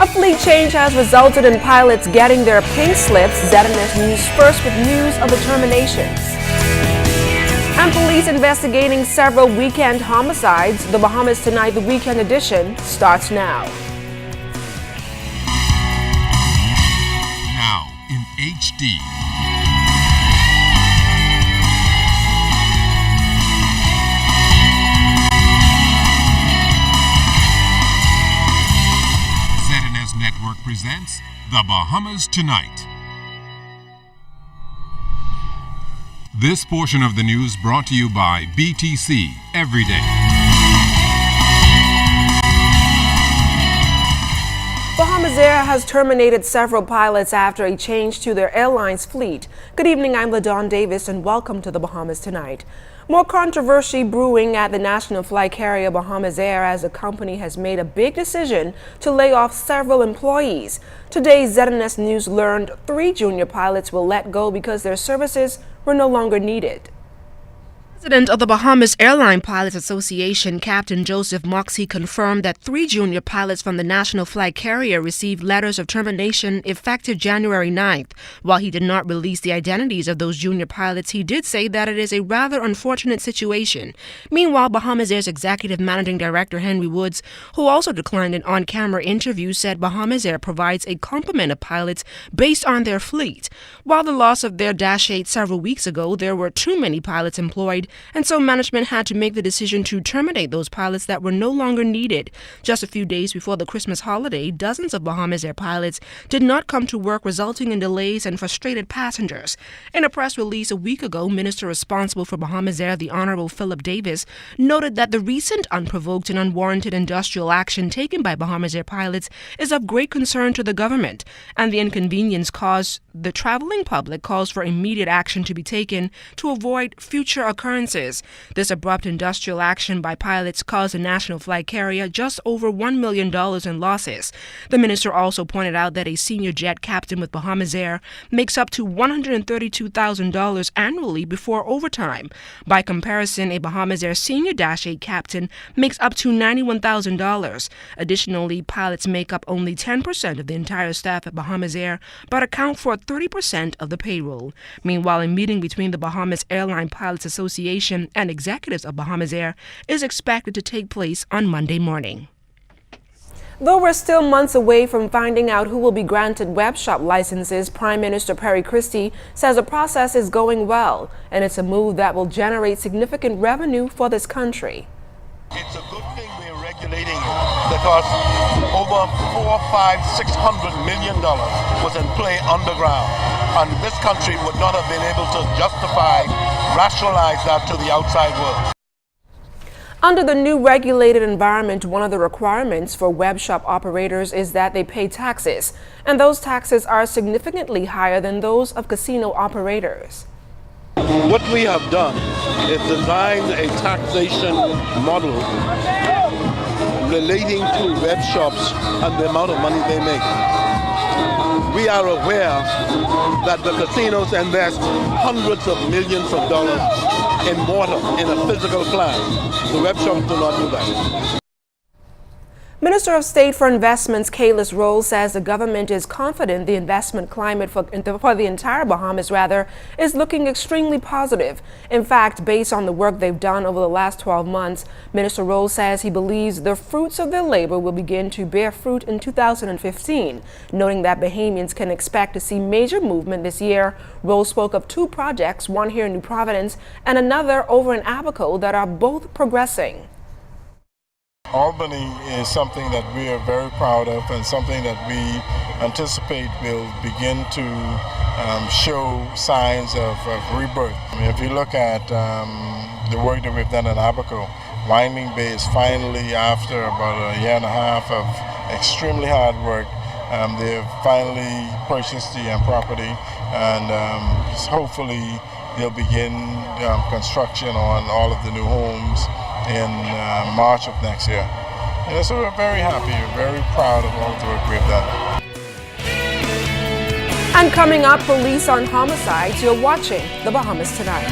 A fleet change has resulted in pilots getting their pink slips. ZNS News first with news of the terminations. And police investigating several weekend homicides. The Bahamas Tonight, the weekend edition, starts now. Now in HD. ZNS Network presents The Bahamas Tonight. This portion of the news brought to you by BTC Every Day. Bahamas Air has terminated several pilots after a change to their airline's fleet. Good evening, I'm LaDawn Davis and welcome to The Bahamas Tonight. More controversy brewing at the national flight carrier Bahamas Air as the company has made a big decision to lay off several employees. Today, ZNS News learned 3 junior pilots will let go because their services were no longer needed. President of the Bahamas Airline Pilots Association, Captain Joseph Moxie, confirmed that 3 junior pilots from the national flight carrier received letters of termination effective January 9th. While he did not release the identities of those junior pilots, he did say that it is a rather unfortunate situation. Meanwhile, Bahamas Air's Executive Managing Director Henry Woods, who also declined an on-camera interview, said Bahamas Air provides a complement of pilots based on their fleet. While the loss of their Dash 8 several weeks ago, there were too many pilots employed, and so management had to make the decision to terminate those pilots that were no longer needed. Just a few days before the Christmas holiday, dozens of Bahamas Air pilots did not come to work, resulting in delays and frustrated passengers. In a press release a week ago, Minister responsible for Bahamas Air, the Honorable Philip Davis, noted that the recent unprovoked and unwarranted industrial action taken by Bahamas Air pilots is of great concern to the government, and the inconvenience caused the traveling public calls for immediate action to be taken to avoid future occurrences. This abrupt industrial action by pilots caused the national flight carrier just over $1 million in losses. The minister also pointed out that a senior jet captain with Bahamas Air makes up to $132,000 annually before overtime. By comparison, a Bahamas Air senior Dash 8 captain makes up to $91,000. Additionally, pilots make up only 10% of the entire staff at Bahamas Air, but account for 30% of the payroll. Meanwhile, a meeting between the Bahamas Airline Pilots Association and executives of Bahamas Air is expected to take place on Monday morning. Though we're still months away from finding out who will be granted web shop licenses, Prime Minister Perry Christie says the process is going well, and it's a move that will generate significant revenue for this country. It's a good thing we're regulating it because over $600 million was in play underground, and this country would not have been able to rationalize that to the outside world. Under the new regulated environment, one of the requirements for web shop operators is that they pay taxes, and those taxes are significantly higher than those of casino operators. What we have done is designed a taxation model relating to web shops and the amount of money they make. We are aware that the casinos invest hundreds of millions of dollars in water in a physical plant. The web shops do not do that. Minister of State for Investments Kaylis Roll says the government is confident the investment climate for the entire Bahamas is looking extremely positive. In fact, based on the work they've done over the last 12 months, Minister Roll says he believes the fruits of their labor will begin to bear fruit in 2015. Noting that Bahamians can expect to see major movement this year, Roll spoke of 2 projects, one here in New Providence and another over in Abaco, that are both progressing. Albany is something that we are very proud of and something that we anticipate will begin to show signs of rebirth. If you look at the work that we've done in Abaco, Winding Bay is finally, after about a year and a half of extremely hard work, they've finally purchased the property, and hopefully they'll begin construction on all of the new homes in March of next year. And so we're very happy, very proud of all the work we've done. And coming up, police on homicides. You're watching The Bahamas Tonight.